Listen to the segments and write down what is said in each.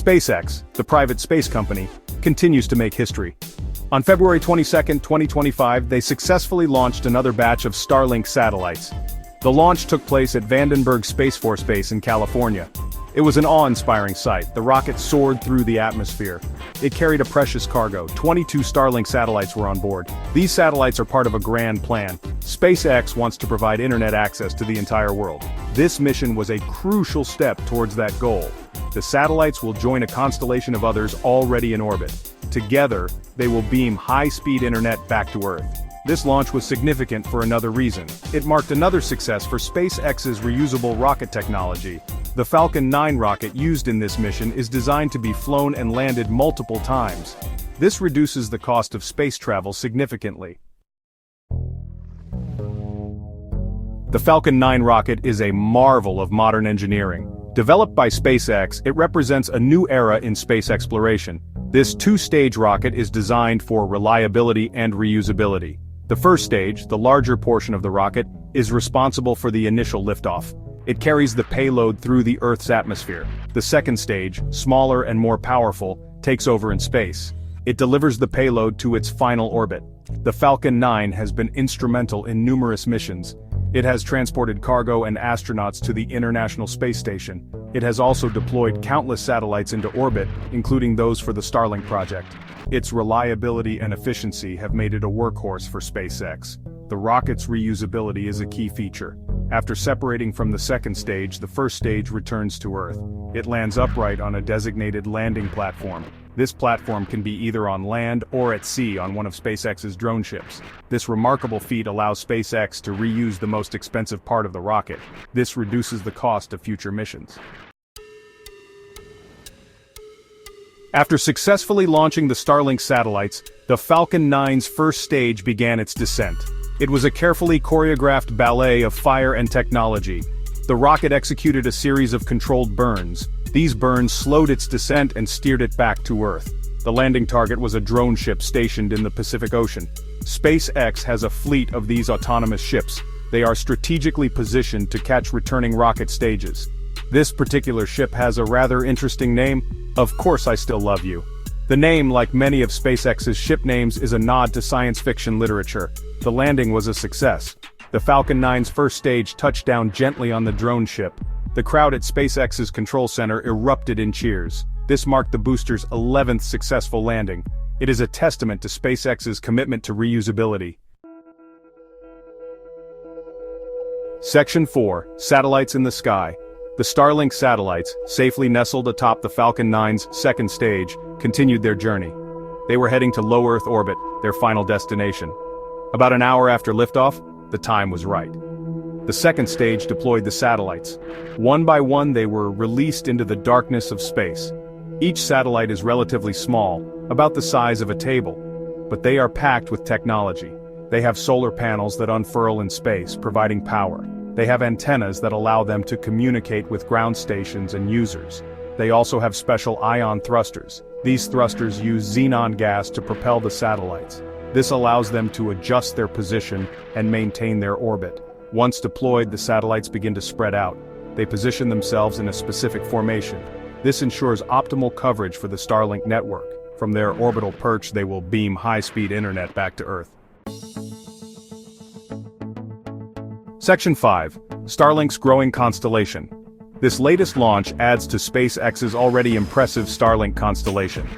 SpaceX, the private space company, continues to make history. On February 22, 2025, they successfully launched another batch of Starlink satellites. The launch took place at Vandenberg Space Force Base in California. It was an awe-inspiring sight. The rocket soared through the atmosphere. It carried a precious cargo. 22 Starlink satellites were on board. These satellites are part of a grand plan. SpaceX wants to provide internet access to the entire world. This mission was a crucial step towards that goal. The satellites will join a constellation of others already in orbit. Together, they will beam high-speed internet back to Earth. This launch was significant for another reason. It marked another success for SpaceX's reusable rocket technology. The Falcon 9 rocket used in this mission is designed to be flown and landed multiple times. This reduces the cost of space travel significantly. The Falcon 9 rocket is a marvel of modern engineering. Developed by SpaceX, it represents a new era in space exploration. This two-stage rocket is designed for reliability and reusability. The first stage, the larger portion of the rocket, is responsible for the initial liftoff. It carries the payload through the Earth's atmosphere. The second stage, smaller and more powerful, takes over in space. It delivers the payload to its final orbit. The Falcon 9 has been instrumental in numerous missions. It has transported cargo and astronauts to the International Space Station. It has also deployed countless satellites into orbit, including those for the Starlink project. Its reliability and efficiency have made it a workhorse for SpaceX. The rocket's reusability is a key feature. After separating from the second stage, the first stage returns to Earth. It lands upright on a designated landing platform. This platform can be either on land or at sea on one of SpaceX's drone ships. This remarkable feat allows SpaceX to reuse the most expensive part of the rocket. This reduces the cost of future missions. After successfully launching the Starlink satellites, the Falcon 9's first stage began its descent. It was a carefully choreographed ballet of fire and technology. The rocket executed a series of controlled burns. These burns slowed its descent and steered it back to Earth. The landing target was a drone ship stationed in the Pacific Ocean. SpaceX has a fleet of these autonomous ships. They are strategically positioned to catch returning rocket stages. This particular ship has a rather interesting name. Of course I Still Love You. The name, like many of SpaceX's ship names, is a nod to science fiction literature. The landing was a success. The Falcon 9's first stage touched down gently on the drone ship. The crowd at SpaceX's control center erupted in cheers. This marked the booster's 11th successful landing. It is a testament to SpaceX's commitment to reusability. Section 4. Satellites in the Sky. The Starlink satellites, safely nestled atop the Falcon 9's second stage, continued their journey. They were heading to low Earth orbit, their final destination. About an hour after liftoff, the time was right. The second stage deployed the satellites. One by one they were released into the darkness of space. Each satellite is relatively small, about the size of a table. But they are packed with technology. They have solar panels that unfurl in space, providing power. They have antennas that allow them to communicate with ground stations and users. They also have special ion thrusters. These thrusters use xenon gas to propel the satellites. This allows them to adjust their position and maintain their orbit. Once deployed, the satellites begin to spread out. They position themselves in a specific formation. This ensures optimal coverage for the Starlink network. From their orbital perch, they will beam high-speed internet back to Earth. Section 5. Starlink's growing constellation. This latest launch adds to SpaceX's already impressive Starlink constellation.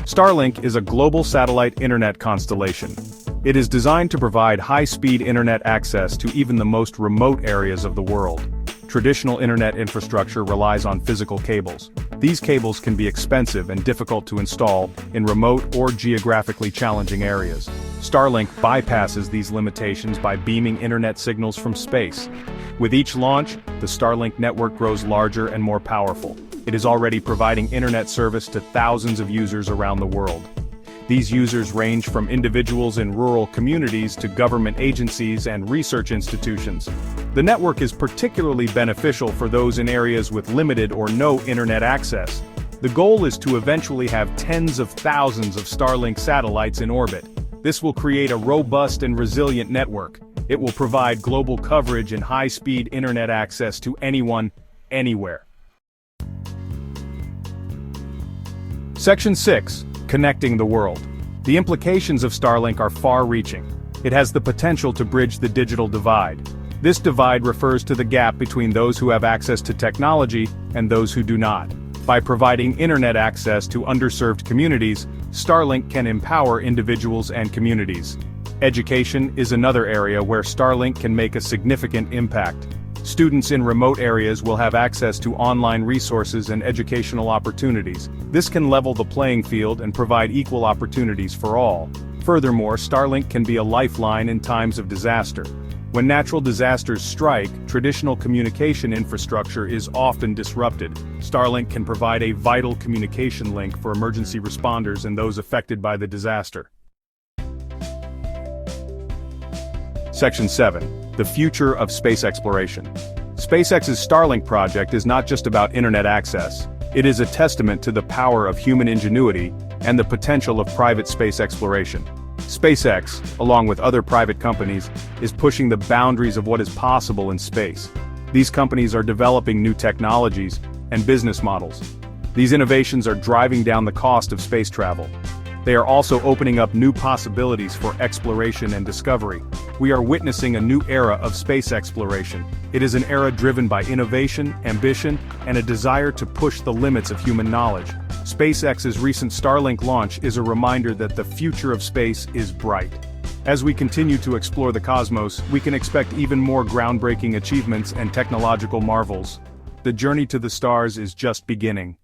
Starlink is a global satellite internet constellation. It is designed to provide high-speed internet access to even the most remote areas of the world. Traditional internet infrastructure relies on physical cables. These cables can be expensive and difficult to install in remote or geographically challenging areas. Starlink bypasses these limitations by beaming internet signals from space. With each launch, the Starlink network grows larger and more powerful. It is already providing internet service to thousands of users around the world. These users range from individuals in rural communities to government agencies and research institutions. The network is particularly beneficial for those in areas with limited or no internet access. The goal is to eventually have tens of thousands of Starlink satellites in orbit. This will create a robust and resilient network. It will provide global coverage and high-speed internet access to anyone, anywhere. Section 6. Connecting the world. The implications of Starlink are far-reaching. It has the potential to bridge the digital divide. This divide refers to the gap between those who have access to technology and those who do not. By providing internet access to underserved communities, Starlink can empower individuals and communities. Education is another area where Starlink can make a significant impact. Students in remote areas will have access to online resources and educational opportunities. This can level the playing field and provide equal opportunities for all. Furthermore, Starlink can be a lifeline in times of disaster. When natural disasters strike, traditional communication infrastructure is often disrupted. Starlink can provide a vital communication link for emergency responders and those affected by the disaster. Section 7. The future of space exploration. SpaceX's Starlink project is not just about internet access. It is a testament to the power of human ingenuity and the potential of private space exploration. SpaceX, along with other private companies, is pushing the boundaries of what is possible in space. These companies are developing new technologies and business models. These innovations are driving down the cost of space travel. They are also opening up new possibilities for exploration and discovery. We are witnessing a new era of space exploration. It is an era driven by innovation, ambition, and a desire to push the limits of human knowledge. SpaceX's recent Starlink launch is a reminder that the future of space is bright. As we continue to explore the cosmos, we can expect even more groundbreaking achievements and technological marvels. The journey to the stars is just beginning.